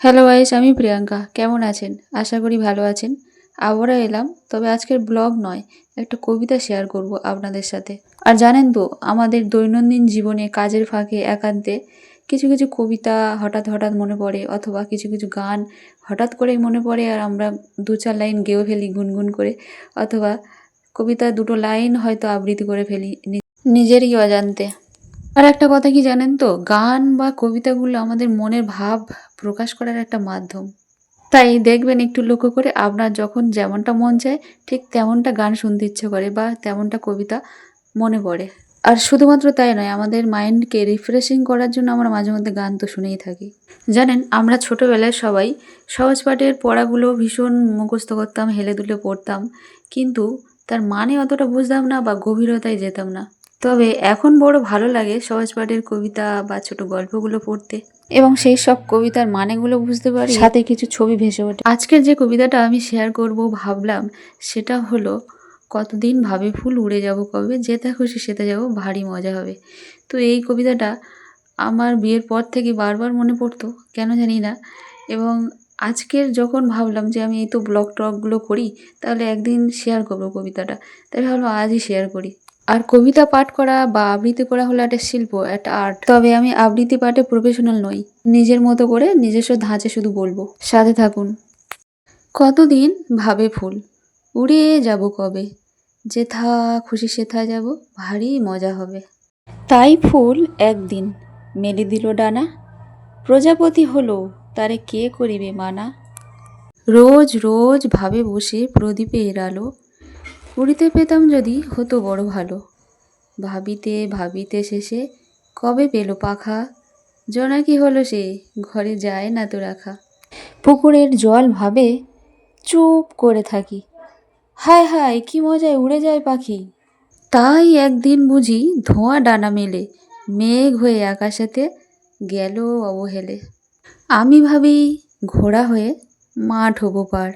Hello guys, আমি প্রিয়াঙ্কা। কেমন আছেন? আশা করি ভালো আছেন। আবারও এলাম, তবে আজকের ব্লগ নয়, একটা কবিতা শেয়ার করব আপনাদের সাথে। আর জানেন তো, আমাদের দৈনন্দিন জীবনে কাজের ফাঁকে একান্তে কিছু কিছু কবিতা হঠাৎ হঠাৎ মনে পড়ে, অথবা কিছু কিছু গান হঠাৎ করেই মনে পড়ে আর আমরা দু চার লাইন গেয়েও ফেলি গুনগুন করে, অথবা কবিতার দুটো লাইন হয়তো আবৃত্তি করে ফেলি নিজেরই অজান্তে। আর একটা কথা কি জানেন তো, গান বা কবিতাগুলো আমাদের মনের ভাব প্রকাশ করার একটা মাধ্যম। তাই দেখবেন, একটু লক্ষ্য করে আপনার যখন যেমনটা মন চায় ঠিক তেমনটা গান শুনতে ইচ্ছে করে বা তেমনটা কবিতা মনে পড়ে। আর শুধুমাত্র তাই নয়, আমাদের মাইন্ডকে রিফ্রেশিং করার জন্য আমরা মাঝে মধ্যে গান তো শুনেই থাকি। জানেন, আমরা ছোটবেলায় সবাই সহজ পাঠের পড়াগুলো ভীষণ মুখস্থ করতাম, হেলে দুলে পড়তাম, কিন্তু তার মানে অতটা বুঝতাম না বা গভীরতায় যেতাম না। তবে এখন বড় ভালো লাগে সহজ পাঠের কবিতা বা ছোট গল্পগুলো পড়তে, এবং সেই সব কবিতার মানেগুলো বুঝতে পারি, সাথে কিছু ছবি ভেসে ওঠে। আজকের যে কবিতাটা আমি শেয়ার করব ভাবলাম, সেটা হলো কতদিন ভাবে ফুল উড়ে যাব কবে, যেতে খুশি সেতে যাব ভারী মজা হবে। তো এই কবিতাটা আমার বিয়ের পর থেকে বারবার মনে পড়তো, কেন জানি না। এবং আজকের যখন ভাবলাম যে আমি এই তো ব্লগ টগগুলো করি, তাহলে একদিন শেয়ার করবো কবিতাটা, তাই ভাবলাম আজই শেয়ার করি। আর কবিতা পাঠ করা বা আবৃত্তি করা হলো একটা শিল্প, একটা আর্ট। তবে আমি আবৃত্তি পাঠে প্রফেশনাল নই, নিজের মতো করে নিজস্ব ধাঁচে শুধু বলবো, সাথে থাকুন। কতদিন ভাবে ফুল উড়ে যাব কবে, যেথা খুশি সেথা যাব ভারী মজা হবে। তাই ফুল একদিন মেলে দিল ডানা, প্রজাপতি হলো তারে কে করিবে মানা। রোজ রোজ ভাবে বসে প্রদীপে এরালো, উড়িতে পেতাম যদি হতো বড় ভালো। ভাবিতে ভাবিতে শেষে কবে পেল পাখা, জোনাকি হলো সে ঘরে যায় না তো রাখা। পুকুরের জল ভাবে চুপ করে থাকি, হায় হায় কি মজায় উড়ে যায় পাখি। তাই একদিন বুঝি ধোঁয়া ডানা মেলে, মেঘ হয়ে আকাশেতে গেল অবহেলে। আমি ভাবি ঘোড়া হয়ে মাঠ হবো পার,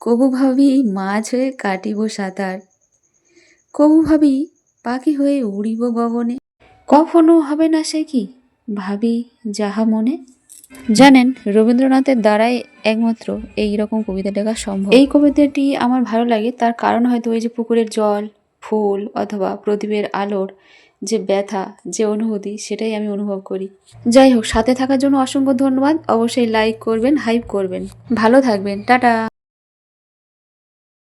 কবু ভাবি মাছ হয়ে কাটিব সাঁতার, কবু ভাবি পাখি হয়ে উড়িব গগনে, কখনো হবে না সে কি ভাবি যাহা মনে। জানেন, রবীন্দ্রনাথের দ্বারাই একমাত্র এই রকম কবিতা লেখা সম্ভব। এই কবিতাটি আমার ভালো লাগে, তার কারণ হয়তো ওই যে পুকুরের জল, ফুল অথবা প্রদীপের আলোর যে ব্যথা, যে অনুভূতি, সেটাই আমি অনুভব করি। যাই হোক, সাথে থাকার জন্য অসংখ্য ধন্যবাদ। অবশ্যই লাইক করবেন, হাইপ করবেন। ভালো থাকবেন, টাটা।